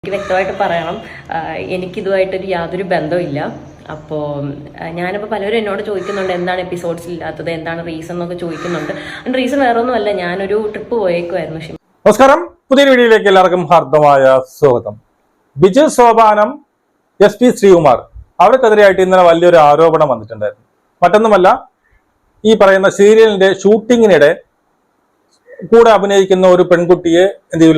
എനിക്ക് വ്യക്തമായിട്ട് പറയണം, എനിക്കിതുമായിട്ടൊരു യാതൊരു ബന്ധമില്ല. അപ്പോൾ ഞാനിപ്പോൾ പലരും എന്നോട് ചോദിക്കുന്നുണ്ട് എന്താണ് എപ്പിസോഡ്സ് ഇല്ലാത്തത്, എന്താണ് റീസൺ എന്നൊക്കെ ചോദിക്കുന്നുണ്ട്. അതിൻ്റെ റീസൺ വേറെ ഒന്നുമല്ല, ഞാനൊരു ട്രിപ്പ് പോയേക്കുമായിരുന്നു. നമസ്കാരം, പുതിയൊരു വീഡിയോയിലേക്ക് എല്ലാവർക്കും ഹാർദമായ സ്വാഗതം. ബിജു സോപാനം, SP ശ്രീകുമാർ അവർക്കെതിരെയായിട്ട് ഇന്നലെ വലിയൊരു ആരോപണം വന്നിട്ടുണ്ടായിരുന്നു. മറ്റൊന്നുമല്ല, ഈ പറയുന്ന സീരിയലിന്റെ ഷൂട്ടിങ്ങിനിടെ കൂടെ അഭിനയിക്കുന്ന ഒരു പെൺകുട്ടിയെ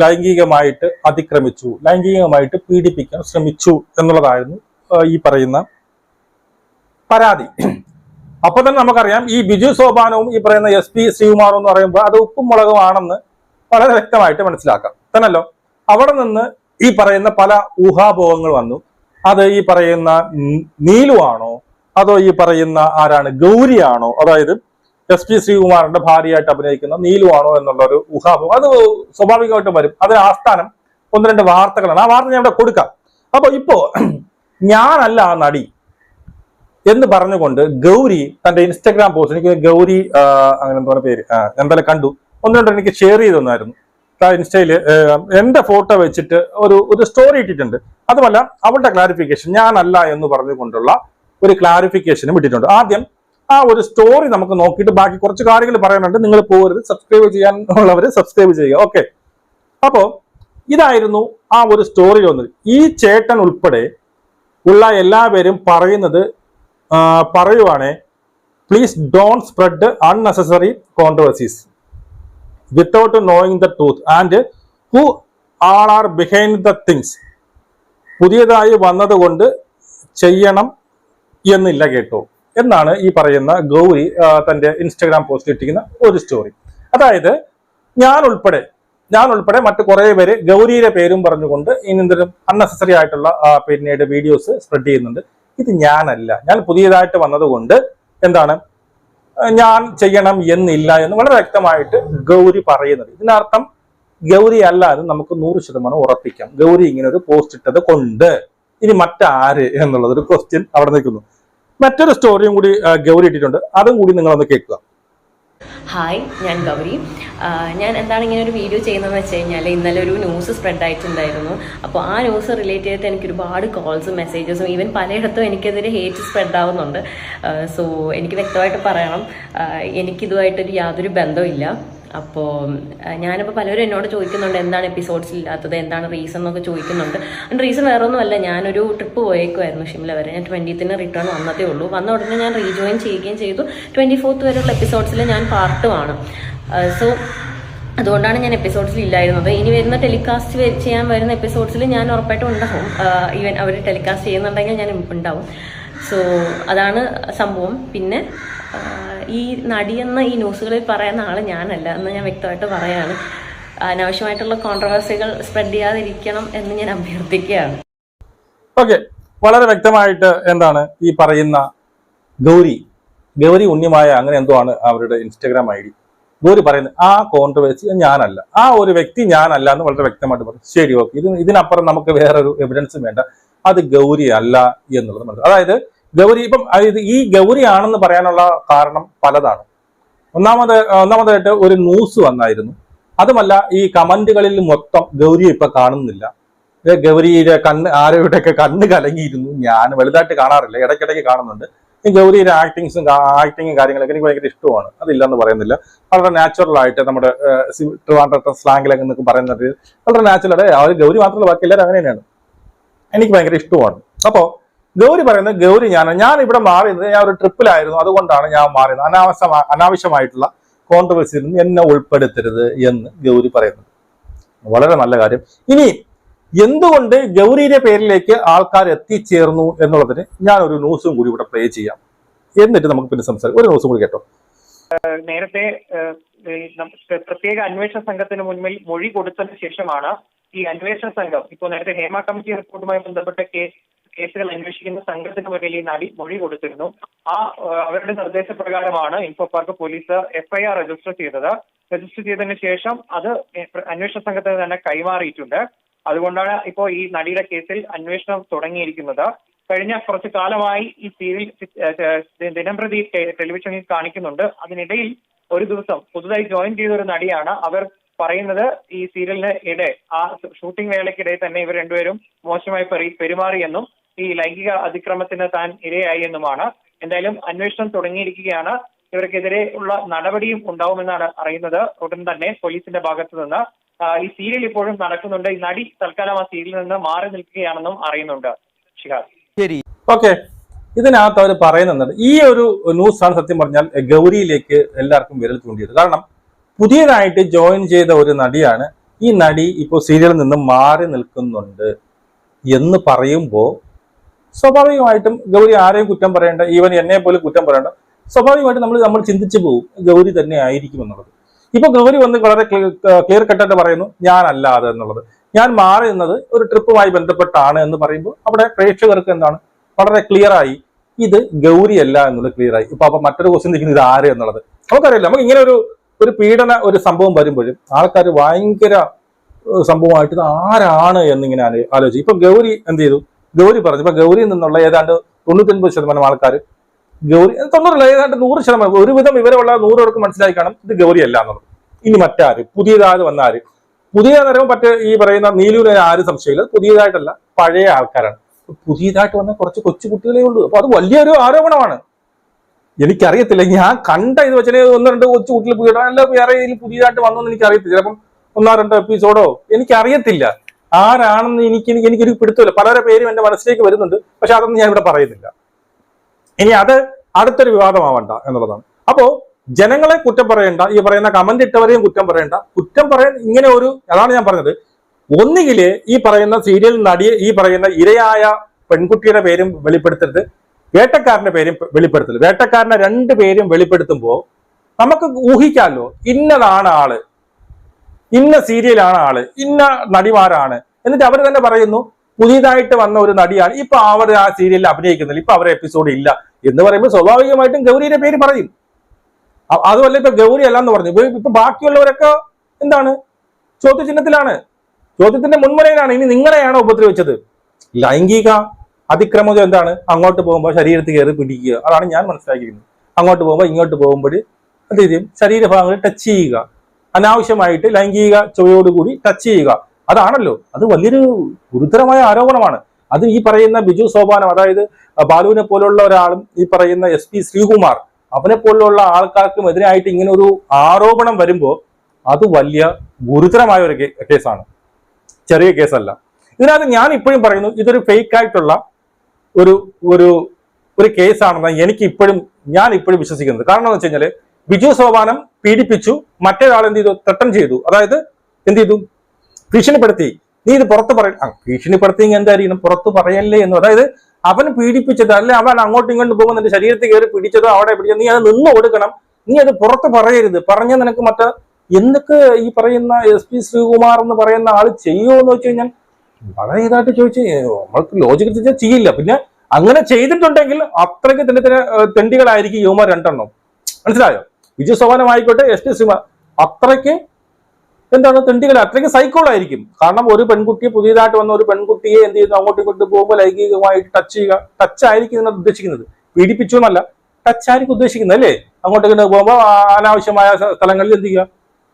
ലൈംഗികമായിട്ട് അതിക്രമിച്ചു, ലൈംഗികമായിട്ട് പീഡിപ്പിക്കാൻ ശ്രമിച്ചു എന്നുള്ളതായിരുന്നു ഈ പറയുന്ന പരാതി. അപ്പൊ തന്നെ നമുക്കറിയാം, ഈ ബിജു സോപാനവും ഈ പറയുന്ന SP ശ്രീകുമാറും എന്ന് പറയുമ്പോൾ അത് ഉപ്പും മുളകുമാണെന്ന് വളരെ വ്യക്തമായിട്ട് മനസ്സിലാക്കാം തന്നല്ലോ. അവിടെ നിന്ന് ഈ പറയുന്ന പല ഊഹാപോഹങ്ങൾ വന്നു. അത് ഈ പറയുന്ന നീലു ആണോ, അതോ ഈ പറയുന്ന ആരാണ്, ഗൗരിയാണോ, അതായത് SP ശ്രീകുമാറിന്റെ ഭാര്യയായിട്ട് അഭിനയിക്കുന്ന നീലു ആണോ എന്നുള്ള ഒരു ഊഹാപോഹം അത് സ്വാഭാവികമായിട്ടും വരും. അതിന് ആസ്ഥാനം ഒന്ന് രണ്ട് വാർത്തകളാണ്. ആ വാർത്ത ഞാൻ ഇവിടെ കൊടുക്കാം. അപ്പൊ ഇപ്പോ ഞാനല്ല ആ നടി എന്ന് പറഞ്ഞുകൊണ്ട് ഗൗരി തന്റെ ഇൻസ്റ്റഗ്രാം പോസ്റ്റ്, എനിക്ക് ഗൗരി അങ്ങനെ എന്താ പേര്, എന്തായാലും കണ്ടു, ഒന്ന് രണ്ടും എനിക്ക് ഷെയർ ചെയ്ത് തന്നായിരുന്നു. ഇൻസ്റ്റയില് എന്റെ ഫോട്ടോ വെച്ചിട്ട് ഒരു സ്റ്റോറി ഇട്ടിട്ടുണ്ട്. അതുമല്ല അവളുടെ ക്ലാരിഫിക്കേഷൻ, ഞാനല്ല എന്ന് പറഞ്ഞുകൊണ്ടുള്ള ഒരു ക്ലാരിഫിക്കേഷനും ഇട്ടിട്ടുണ്ട്. ആദ്യം ആ ഒരു സ്റ്റോറി നമുക്ക് നോക്കിയിട്ട് ബാക്കി കുറച്ച് കാര്യങ്ങൾ പറയാനുണ്ട്. നിങ്ങൾ പോകരുത്, സബ്സ്ക്രൈബ് ചെയ്യാനുള്ളവർ സബ്സ്ക്രൈബ് ചെയ്യുക. ഓക്കെ, അപ്പോ ഇതായിരുന്നു ആ ഒരു സ്റ്റോറി വന്നത്. ഈ ചേട്ടൻ ഉൾപ്പെടെ ഉള്ള എല്ലാവരും പറയുവാണ്, please don't spread unnecessary controversies without knowing the truth and who all R behind the things. പുതിയതായി വന്നതുകൊണ്ട് ചെയ്യണം എന്നില്ല കേട്ടോ എന്നാണ് ഈ പറയുന്ന ഗൗരി തന്റെ ഇൻസ്റ്റഗ്രാം പോസ്റ്റ് ഇട്ടിരിക്കുന്ന ഒരു സ്റ്റോറി. അതായത് ഞാൻ ഉൾപ്പെടെ മറ്റു കുറെ പേര് ഗൗരിയുടെ പേരും പറഞ്ഞുകൊണ്ട് എന്തെങ്കിലും അൺനെസസറി ആയിട്ടുള്ള പിന്നീട് വീഡിയോസ് സ്പ്രെഡ് ചെയ്യുന്നുണ്ട്. ഇത് ഞാനല്ല, ഞാൻ പുതിയതായിട്ട് വന്നതുകൊണ്ട് എന്താണ് ഞാൻ ചെയ്യണം എന്നില്ല എന്ന് വളരെ വ്യക്തമായിട്ട് ഗൗരി പറയുന്നത്. ഇതിനർത്ഥം ഗൗരി അല്ല എന്ന് നമുക്ക് 100% ഉറപ്പിക്കാം. ഗൗരി ഇങ്ങനെ ഒരു പോസ്റ്റ് ഇട്ടത് കൊണ്ട് ഇനി മറ്റാര് എന്നുള്ളത് ഒരു ക്വസ്റ്റ്യൻ അവിടെ നിൽക്കുന്നു. മറ്റൊരു സ്റ്റോറിയും കൂടി ഗൗരി ഇട്ടിട്ടുണ്ട്, അതും കൂടി നിങ്ങളൊന്ന് കേൾക്കുക. ഹായ്, ഞാൻ ഗൗരി. ഞാൻ എന്താണ് ഇങ്ങനെ ഒരു വീഡിയോ ചെയ്യുന്നതെന്ന് വെച്ച് കഴിഞ്ഞാൽ, ഇന്നലെ ഒരു ന്യൂസ് സ്പ്രെഡ് ആയിട്ടുണ്ടായിരുന്നു. അപ്പോൾ ആ ന്യൂസ് റിലേറ്റ് ചെയ്തിട്ട് എനിക്ക് ഒരുപാട് കോൾസും മെസ്സേജസും ഈവൻ പലയിടത്തും എനിക്കെതിരെ ഹേറ്റ് സ്പ്രെഡ് ആവുന്നുണ്ട്. സോ എനിക്ക് വ്യക്തമായിട്ട് പറയണം, എനിക്കിതുമായിട്ടൊരു യാതൊരു ബന്ധമില്ല. അപ്പോൾ ഞാനിപ്പോൾ പലരും എന്നോട് ചോദിക്കുന്നുണ്ട് എന്താണ് എപ്പിസോഡ്സ് ഇല്ലാത്തത്, എന്താണ് റീസൺ എന്നൊക്കെ ചോദിക്കുന്നുണ്ട്. അതിൻ്റെ റീസൺ വേറെ ഒന്നുമല്ല, ഞാനൊരു ട്രിപ്പ് പോയേക്കുമായിരുന്നു ഷിംല വരെ. ഞാൻ 20th റിട്ടേൺ വന്നതേ ഉള്ളൂ. വന്ന ഉടനെ ഞാൻ റീജോയിൻ ചെയ്യുകയും ചെയ്തു. 24th വരെയുള്ള എപ്പിസോഡ്സിൽ ഞാൻ പാർട്ടുമാണ്. സോ അതുകൊണ്ടാണ് ഞാൻ എപ്പിസോഡ്സിൽ ഇല്ലായിരുന്നത്. ഇനി വരുന്ന ടെലികാസ്റ്റ് ചെയ്യാൻ വരുന്ന എപ്പിസോഡ്സിൽ ഞാൻ ഉറപ്പായിട്ടും ഉണ്ടാവും. ഈവൻ അവർ ടെലികാസ്റ്റ് ചെയ്യുന്നുണ്ടെങ്കിൽ ഞാൻ ഉണ്ടാവും. സോ അതാണ് സംഭവം. പിന്നെ ഈ നടിയെന്ന ഈ ന്യൂസുകളിൽ പറയുന്ന ആൾ ഞാനല്ല എന്ന് ഞാൻ വ്യക്തമായിട്ട് പറയാണ്. അനാവശ്യമായിട്ടുള്ള കോൺട്രവേഴ്സികൾ സ്പ്രെഡ് ചെയ്യാതിരിക്കണം എന്ന് ഞാൻ അഭ്യർത്ഥിക്കുകയാണ്. ഓക്കെ, വളരെ വ്യക്തമായിട്ട് എന്താണ് ഈ പറയുന്ന ഗൗരി ഉണ്ണിമായ അങ്ങനെ എന്തോ ആണ് അവരുടെ ഇൻസ്റ്റഗ്രാം ID. ഗൗരി പറയുന്നത് ആ കോൺട്രവേഴ്സി ഞാനല്ല, ആ ഒരു വ്യക്തി ഞാനല്ല എന്ന് വളരെ വ്യക്തമായിട്ട് പറഞ്ഞു. ശരി, ഓക്കെ, ഇതിനപ്പുറം നമുക്ക് വേറൊരു എവിഡൻസും വേണ്ട, അത് ഗൗരി അല്ല എന്നുള്ളത് മനസ്സിലാവും. അതായത് ഗൗരി ഇപ്പം ഈ ഗൗരി ആണെന്ന് പറയാനുള്ള കാരണം പലതാണ്. ഒന്നാമതായിട്ട് ഒരു ന്യൂസ് വന്നായിരുന്നു. അതുമല്ല, ഈ കമന്റുകളിൽ മൊത്തം ഗൗരിയെ ഇപ്പൊ കാണുന്നില്ല. ഗൗരിയുടെ ആരോടെയൊക്കെ കണ്ണ് കലങ്ങിയിരുന്നു. ഞാൻ വലുതായിട്ട് കാണാറില്ല, ഇടയ്ക്കിടയ്ക്ക് കാണുന്നുണ്ട്. ഈ ഗൗരിയുടെ ആക്ടിങ്ങും കാര്യങ്ങളൊക്കെ എനിക്ക് ഭയങ്കര ഇഷ്ടമാണ്, അതില്ലെന്ന് പറയുന്നില്ല. വളരെ നാച്ചുറൽ ആയിട്ട് നമ്മുടെ ട്രിവാൻഡ്രം സ്ലാങ്ങിലൊക്കെ എന്നൊക്കെ പറയുന്നത് വളരെ നാച്ചുറൽ. ഗൗരി മാത്രമല്ല, ബാക്കി എല്ലാവരും അങ്ങനെ തന്നെയാണ്. എനിക്ക് ഭയങ്കര ഇഷ്ടമാണ്. അപ്പോ ഗൗരി പറയുന്നത് ഗൗരി ഞാൻ ഇവിടെ മാറിയത്, ഞാൻ ഒരു ട്രിപ്പിലായിരുന്നു, അതുകൊണ്ടാണ് ഞാൻ മാറിയത്. അനാവശ്യമായിട്ടുള്ള കോൺട്രവേഴ്സിയിൽ നിന്ന് എന്നെ ഉൾപ്പെടുത്തരുത് എന്ന് ഗൗരി പറയുന്നത് വളരെ നല്ല കാര്യം. ഇനി എന്തുകൊണ്ട് ഗൗരിയുടെ പേരിലേക്ക് ആൾക്കാർ എത്തിച്ചേർന്നു എന്നുള്ളതിന് ഞാൻ ഒരു ന്യൂസും കൂടി ഇവിടെ പ്ലേ ചെയ്യാം, എന്നിട്ട് നമുക്ക് പിന്നെ സംസാരിക്കാം. ഒരു ന്യൂസും കൂടി കേട്ടോ. നേരത്തെ പ്രത്യേക അന്വേഷണ സംഘത്തിന് മുന്നിൽ മൊഴി കൊടുത്തതിന് ശേഷമാണ് ഈ അന്വേഷണ സംഘം ഇപ്പോൾ നേരത്തെ ഹേമ കമ്മിറ്റി റിപ്പോർട്ടുമായി ബന്ധപ്പെട്ട കേസുകൾ അന്വേഷിക്കുന്ന സംഘത്തിന് മുന്നിൽ ഈ നടി മൊഴി കൊടുത്തിരുന്നു. അവരുടെ നിർദ്ദേശപ്രകാരമാണ് info park police FIR register ചെയ്തതിന് ശേഷം അത് അന്വേഷണ സംഘത്തിന് തന്നെ കൈമാറിയിട്ടുണ്ട്. അതുകൊണ്ടാണ് ഇപ്പോൾ ഈ നടിയുടെ കേസിൽ അന്വേഷണം തുടങ്ങിയിരിക്കുന്നത്. കഴിഞ്ഞ കുറച്ചു കാലമായി ഈ സീരിയൽ ദിനംപ്രതി ടെലിവിഷനിൽ കാണിക്കുന്നുണ്ട്. അതിനിടയിൽ ഒരു ദിവസം പുതുതായി ജോയിൻ ചെയ്ത ഒരു നടിയാണ്. അവർ പറയുന്നത് ഈ സീരിയലിന് ഇടെ ആ ഷൂട്ടിംഗ് വേളയ്ക്കിടെ തന്നെ ഇവർ രണ്ടുപേരും മോശമായി പെരുമാറിയെന്നും ഈ ലൈംഗിക അതിക്രമത്തിന് താൻ ഇരയായി എന്നുമാണ്. എന്തായാലും അന്വേഷണം തുടങ്ങിയിരിക്കുകയാണ്. ഇവർക്കെതിരെ ഉള്ള നടപടിയും ഉണ്ടാവുമെന്നാണ് അറിയുന്നത് ഉടൻ തന്നെ പോലീസിന്റെ ഭാഗത്തു നിന്ന്. ഈ സീരിയൽ ഇപ്പോഴും നടക്കുന്നുണ്ട്. ഈ നടി തൽക്കാലം ആ സീരിയലിൽ നിന്ന് മാറി നിൽക്കുകയാണെന്നും അറിയുന്നുണ്ട്. ഷിഹാദ്, ശരി, ഓക്കെ. ഇതിനകത്ത് അവർ പറയുന്നുണ്ട്, ഈ ഒരു ന്യൂസാണ് സത്യം പറഞ്ഞാൽ ഗൗരിയിലേക്ക് എല്ലാവർക്കും വിരൽ ചൂണ്ടിയത്. കാരണം പുതിയതായിട്ട് ജോയിൻ ചെയ്ത ഒരു നടിയാണ്. ഈ നടി ഇപ്പോൾ സീരിയലിൽ നിന്നും മാറി നിൽക്കുന്നുണ്ട് എന്ന് പറയുമ്പോൾ സ്വാഭാവികമായിട്ടും ഗൗരി ആരെയും കുറ്റം പറയേണ്ട, ഈവൻ എന്നെ പോലും കുറ്റം പറയേണ്ട. സ്വാഭാവികമായിട്ടും നമ്മൾ ചിന്തിച്ചു പോകും ഗൗരി തന്നെ ആയിരിക്കും എന്നുള്ളത്. ഇപ്പൊ ഗൗരി വന്ന് വളരെ ക്ലിയർ കട്ടായിട്ട് പറയുന്നു ഞാനല്ലാതെ എന്നുള്ളത്. ഞാൻ മാറി നിന്നത് ഒരു ട്രിപ്പുമായി ബന്ധപ്പെട്ടാണ് എന്ന് പറയുമ്പോൾ അവിടെ പ്രേക്ഷകർക്ക് എന്താണ് വളരെ ക്ലിയർ ആയി ഇത് ഗൗരി അല്ല എന്നുള്ളത് ക്ലിയർ ആയി. അപ്പൊ മറ്റൊരു ക്വസ്റ്റ്യൻ നിൽക്കുന്നത് ഇത് ആര് എന്നുള്ളത് നമുക്കറിയില്ല. നമുക്ക് ഇങ്ങനെ ഒരു പീഡന ഒരു സംഭവം വരുമ്പോഴും ആൾക്കാർ ഭയങ്കര സംഭവമായിട്ട് ഇത് ആരാണ് എന്നിങ്ങനെ ആലോചിച്ചു. ഇപ്പൊ ഗൗരി എന്ത് ചെയ്തു? ഗൗരി പറഞ്ഞു. ഇപ്പൊ ഗൗരിയിൽ നിന്നുള്ള ഏതാണ്ട് 99% ആൾക്കാർ ഗൗരി 90 ഏതാണ്ട് 100% ഒരുവിധം ഇവരുള്ള 100 പേർക്ക് മനസ്സിലായി കാണും ഇത് ഗൗരി അല്ല എന്നുള്ളത്. ഇനി മറ്റാര് പുതിയതായത് വന്ന ആര്? പുതിയ തരവും ഈ പറയുന്ന നീലുവിന് ആരും സംശയമില്ല, പുതിയതായിട്ടല്ല പഴയ ആൾക്കാരാണ്. പുതിയതായിട്ട് വന്ന കുറച്ച് കൊച്ചു കുട്ടികളേ ഉള്ളൂ. അപ്പൊ അത് വലിയൊരു ആരോപണമാണ്. എനിക്കറിയത്തില്ല, ഞാൻ കണ്ട ഇത് വെച്ചാൽ 1-2 കൊച്ചു കുട്ടികൾ പുതിയതായിട്ട് വേറെ പുതിയതായിട്ട് വന്നോന്ന് എനിക്കറിയത്തില്ല. ചിലപ്പം 1-2 എപ്പിസോഡോ എനിക്കറിയത്തില്ല. ആരാണെന്ന് എനിക്കൊരു പിടുത്തമില്ല. പലരുടെ പേരും എന്റെ മനസ്സിലേക്ക് വരുന്നുണ്ട്, പക്ഷെ അതൊന്നും ഞാൻ ഇവിടെ പറയുന്നില്ല. ഇനി അത് അടുത്തൊരു വിവാദമാവണ്ട എന്നുള്ളതാണ്. അപ്പോ ജനങ്ങളെ കുറ്റം പറയേണ്ട, ഈ പറയുന്ന കമന്റ് ഇട്ടവരെയും കുറ്റം പറയേണ്ട. കുറ്റം പറയാൻ ഇങ്ങനെ അതാണ് ഞാൻ പറഞ്ഞത്. ഒന്നുകില് ഈ പറയുന്ന സീരിയൽ നടിയെ ഈ പറയുന്ന ഇരയായ പെൺകുട്ടിയുടെ പേരും വെളിപ്പെടുത്തരുത്, വേട്ടക്കാരന്റെ പേരും വെളിപ്പെടുത്തരുത്. വേട്ടക്കാരനെ 2 പേരും വെളിപ്പെടുത്തുമ്പോൾ നമുക്ക് ഊഹിക്കാമല്ലോ ഇന്നതാണ് ആള്, ഇന്ന സീരിയലാണ് ആള്, ഇന്ന നടിമാരാണ്. എന്നിട്ട് അവർ തന്നെ പറയുന്നു പുതിയതായിട്ട് വന്ന ഒരു നടിയാണ്, ഇപ്പൊ അവർ ആ സീരിയലിൽ അഭിനയിക്കുന്നില്ല, ഇപ്പൊ അവരുടെ എപ്പിസോഡ് ഇല്ല എന്ന് പറയുമ്പോൾ സ്വാഭാവികമായിട്ടും ഗൗരിയുടെ പേര് പറയും. അതുമല്ല ഇപ്പൊ ഗൗരി അല്ല എന്ന് പറഞ്ഞു. ഇപ്പൊ ബാക്കിയുള്ളവരൊക്കെ എന്താണ് ചോദ്യചിഹ്നത്തിലാണ്, ചോദ്യത്തിന്റെ മുൻമുനയിലാണ്. ഇനി നിങ്ങളെയാണോ ഉപദ്രവിച്ചത്? ലൈംഗിക അതിക്രമം എന്താണ്? അങ്ങോട്ട് പോകുമ്പോൾ ശരീരത്തിൽ കയറി പിടിക്കുക, അതാണ് ഞാൻ മനസ്സിലാക്കിയിരുന്നത്. അങ്ങോട്ട് പോകുമ്പോൾ ഇങ്ങോട്ട് പോകുമ്പോൾ എന്ത് ചെയ്യും? ശരീരഭാഗങ്ങൾ ടച്ച് ചെയ്യുക, അനാവശ്യമായിട്ട് ലൈംഗിക ചുവയോടുകൂടി ടച്ച് ചെയ്യുക, അതാണല്ലോ. അത് വലിയൊരു ഗുരുതരമായ ആരോപണമാണ്. അത് ഈ പറയുന്ന ബിജു സോപാനം, അതായത് ബാലുവിനെ പോലുള്ള ഒരാളും ഈ പറയുന്ന SP ശ്രീകുമാർ അവനെ പോലുള്ള ആൾക്കാർക്കും എതിരായിട്ട് ഇങ്ങനെ ഒരു ആരോപണം വരുമ്പോൾ അത് വലിയ ഗുരുതരമായ ഒരു കേസാണ്, ചെറിയ കേസല്ല. ഇതിനകത്ത് ഞാൻ ഇപ്പോഴും പറയുന്നു ഇതൊരു ഫേക്ക് ആയിട്ടുള്ള ഒരു കേസാണെന്ന് ഞാൻ ഇപ്പോഴും വിശ്വസിക്കുന്നത്. കാരണം എന്ന് വെച്ച് കഴിഞ്ഞാല് ബിജു സോപാനം പീഡിപ്പിച്ചു, മറ്റൊരാൾ എന്ത് ചെയ്തു? ത്രട്ടൻ ചെയ്തു. അതായത് എന്ത് ചെയ്തു? ഭീഷണിപ്പെടുത്തി. നീ ഇത് പുറത്ത് ഭീഷണിപ്പെടുത്തിയെങ്കിൽ എന്തായിരിക്കണം? പുറത്ത് പറയല്ലേ എന്ന്. അതായത് അവൻ പീഡിപ്പിച്ചത്, അല്ലെ അവൻ അങ്ങോട്ടും ഇങ്ങോട്ടും പോകുമ്പോൾ നിന്റെ ശരീരത്തിൽ കയറി പിടിച്ചതോ അവിടെ പിടിച്ചത്, നീ അത് നിന്ന് കൊടുക്കണം, നീ അത് പുറത്ത് പറയരുത്. പറഞ്ഞ നിനക്ക് എന്തൊക്കെ ഈ പറയുന്ന SP ശ്രീകുമാർ എന്ന് പറയുന്ന ആള് ചെയ്യുമോ എന്ന് വെച്ച് കഴിഞ്ഞാൽ വളരെ ഇതായിട്ട് ചോദിച്ചു നമ്മൾക്ക് ലോജിക്ക് ചെയ്യില്ല. പിന്നെ അങ്ങനെ ചെയ്തിട്ടുണ്ടെങ്കിൽ അത്രയ്ക്ക് തെണ്ടികളായിരിക്കും യുവമാർ 2 എണ്ണം. മനസ്സിലായോ? വിജു സോപാനം ആയിക്കോട്ടെ, SP ശ്രീകുമാർ അത്രയ്ക്ക് എന്താണ് തെണ്ടികൾ, അത്രയ്ക്ക് സൈക്കോളായിരിക്കും. കാരണം ഒരു പെൺകുട്ടിയെ പുതിയതായിട്ട് വന്ന ഒരു പെൺകുട്ടിയെ എന്ത് ചെയ്യുന്നു? അങ്ങോട്ടും ഇങ്ങോട്ടും പോകുമ്പോൾ ലൈംഗികമായിട്ട് ടച്ച് ചെയ്യുക. ടച്ച് ആയിരിക്കും ഇതിനകത്ത് ഉദ്ദേശിക്കുന്നത്, പീഡിപ്പിച്ചു എന്നല്ല, ടച്ച് ആയിരിക്കും ഉദ്ദേശിക്കുന്നത് അല്ലേ? അങ്ങോട്ടും ഇങ്ങോട്ട് പോകുമ്പോൾ അനാവശ്യമായ സ്ഥലങ്ങളിൽ എന്ത് ചെയ്യുക?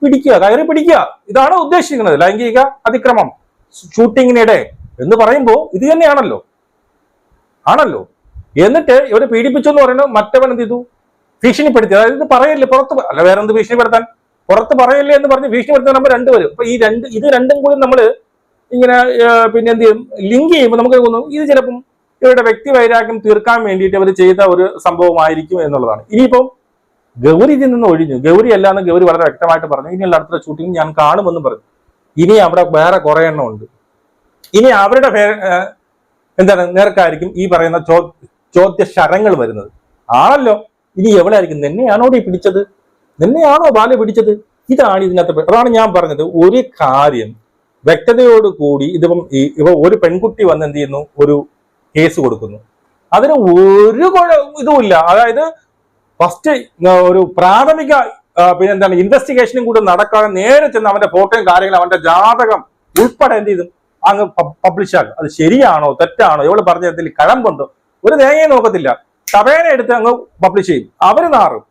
പിടിക്കുക, കയറി പിടിക്കുക. ഇതാണ് ഉദ്ദേശിക്കുന്നത്. ലൈംഗിക അതിക്രമം ഷൂട്ടിങ്ങിനിടെ എന്ന് പറയുമ്പോൾ ഇത് തന്നെയാണല്ലോ. എന്നിട്ട് ഇവരെ പീഡിപ്പിച്ചു എന്ന് പറയുന്നത് മറ്റവൻ എന്ത് ചെയ്തു? ഭീഷണിപ്പെടുത്തി. അതായത് ഇത് പറയല്ലേ പുറത്ത്, അല്ല വേറെ എന്ത് ഭീഷണിപ്പെടുത്താൻ, പുറത്ത് പറയല്ലേ എന്ന് പറഞ്ഞ് ഭീഷണിപ്പെടുത്താൻ നമ്മൾ 2 പേരും. അപ്പൊ ഇത് രണ്ടും കൂടി നമ്മൾ ഇങ്ങനെ പിന്നെ എന്ത് ചെയ്യും? ലിങ്ക് ചെയ്യുമ്പോൾ നമുക്ക് തോന്നും ഇത് ചിലപ്പം ഇവരുടെ വ്യക്തി വൈരാഗ്യം തീർക്കാൻ വേണ്ടിയിട്ട് അവർ ചെയ്ത ഒരു സംഭവമായിരിക്കും എന്നുള്ളതാണ്. ഇനിയിപ്പം ഗൗരി ഇതിൽ നിന്ന് ഒഴിഞ്ഞു. ഗൗരി അല്ലാന്ന് ഗൗരി വളരെ വ്യക്തമായിട്ട് പറഞ്ഞു. ഇനിയുള്ള അടുത്ത ഷൂട്ടിംഗ് ഞാൻ കാണുമെന്നും പറഞ്ഞു. ഇനി അവിടെ വേറെ കുറെ എണ്ണം ഉണ്ട്. ഇനി അവരുടെ നേർക്കായിരിക്കും ഈ പറയുന്ന ചോദ്യ ശരങ്ങൾ വരുന്നത്. ആണല്ലോ, ഇനി എവിടെയായിരിക്കും? നിന്നെയാണോ പിടിച്ചത്? നിന്നെയാണോ ബാല പിടിച്ചത്? ഇതാണ് ഇതിനകത്ത്. അതാണ് ഞാൻ പറഞ്ഞത്, ഒരു കാര്യം വ്യക്തതയോടുകൂടി ഇപ്പൊ ഒരു പെൺകുട്ടി വന്ന് എന്ത് ചെയ്യുന്നു? ഒരു കേസ് കൊടുക്കുന്നു, അതിന് ഒരു ഇതുമില്ല. അതായത് ഫസ്റ്റ് ഒരു പ്രാഥമിക പിന്നെന്താണ് ഇൻവെസ്റ്റിഗേഷനും കൂടെ നടക്കാതെ നേരെ ചെന്ന് അവന്റെ ഫോട്ടോയും കാര്യങ്ങളും അവന്റെ ജാതകം ഉൾപ്പെടെ എന്ത് ചെയ്തു അങ്ങ് പബ്ലിഷ് ആകും. അത് ശരിയാണോ തെറ്റാണോ, ഇവള് പറഞ്ഞതിൽ കഴമ്പുണ്ടോ, ഒരു തേങ്ങയും നോക്കത്തില്ല. തവേനെ എടുത്ത് അങ്ങ് പബ്ലിഷ് ചെയ്യും. അവര് നാറും.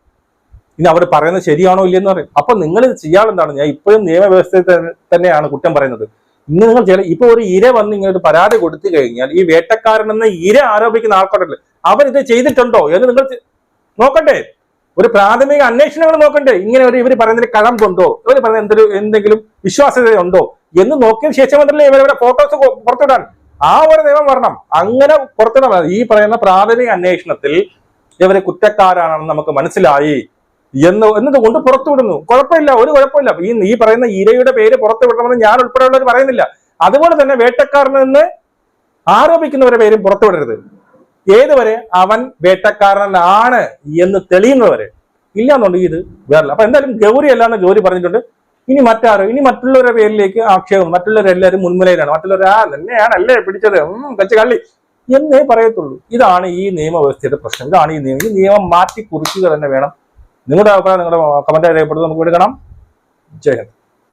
ഇനി അവർ പറയുന്നത് ശരിയാണോ ഇല്ലെന്ന് പറയും. അപ്പൊ നിങ്ങൾ ഇത് ചെയ്യാതെന്താണ്? ഞാൻ ഇപ്പോഴും നിയമവ്യവസ്ഥയിൽ തന്നെയാണ് കുറ്റം പറയുന്നത്. ഇന്ന് നിങ്ങൾ ഇപ്പൊ ഒരു ഇര വന്ന് ഇങ്ങനെ ഒരു പരാതി കൊടുത്തു കഴിഞ്ഞാൽ ഈ വേട്ടക്കാരനെന്ന് ഇര ആരോപിക്കുന്ന ആൾക്കാരല്ലേ അവരിത് ചെയ്തിട്ടുണ്ടോ എന്ന് നിങ്ങൾ നോക്കണ്ടേ? ഒരു പ്രാഥമിക അന്വേഷണങ്ങൾ നോക്കണ്ടേ? ഇങ്ങനെ ഒരു ഇവർ പറയുന്നതിൽ കഴമ്പുണ്ടോ, ഇവർ പറയുന്ന എന്തെങ്കിലും വിശ്വാസ്യതയുണ്ടോ എന്ന് നോക്കിയ ശേഷം മാത്രമല്ലേ ഇവരുടെ ഫോട്ടോസ് പുറത്തുവിടാൻ. ആ ഒരു നിയമം വരണം. അങ്ങനെ പുറത്തുവിടാൻ. ഈ പറയുന്ന പ്രാഥമിക അന്വേഷണത്തിൽ ഇവരെ കുറ്റക്കാരാണെന്ന് നമുക്ക് മനസ്സിലായി എന്നതുകൊണ്ട് പുറത്തുവിടുന്നു. കുഴപ്പമില്ല, ഒരു കുഴപ്പമില്ല. ഈ പറയുന്ന ഇരയുടെ പേര് പുറത്തു വിടണമെന്ന് ഞാൻ ഉൾപ്പെടെയുള്ളവർ പറയുന്നില്ല. അതുപോലെ തന്നെ വേട്ടക്കാരനെന്ന് ആരോപിക്കുന്നവരുടെ പേരും പുറത്തുവിടരുത്. ഏതുവരെ അവൻ വേട്ടക്കാരനാണ് എന്ന് തെളിയുന്നവരെ. ഇല്ലാന്നുണ്ടെങ്കിൽ ഇത് വേറെ. അപ്പൊ എന്തായാലും ഗൗരി അല്ലാന്ന് ജോലി പറഞ്ഞിട്ടുണ്ട്. ഇനി മറ്റുള്ളവരുടെ പേരിലേക്ക് ആക്ഷേപം, മറ്റുള്ളവരെല്ലാവരും മുൻനിരയിലാണ്, മറ്റുള്ളവർ തന്നെയാണല്ലേ പിടിച്ചത് കച്ച കള്ളി എന്നേ പറയത്തുള്ളൂ. ഇതാണ് ഈ നിയമവ്യവസ്ഥയുടെ പ്രശ്നം. ഇതാണ് ഈ നിയമം മാറ്റി കുറിക്കുക തന്നെ വേണം. നിങ്ങളുടെ അഭിപ്രായം നിങ്ങളുടെ കമന്റ് രേഖപ്പെടുത്തുന്നത് നമുക്ക് ഇവിടെ കാണാം. ജയ് ഹിന്ദ്.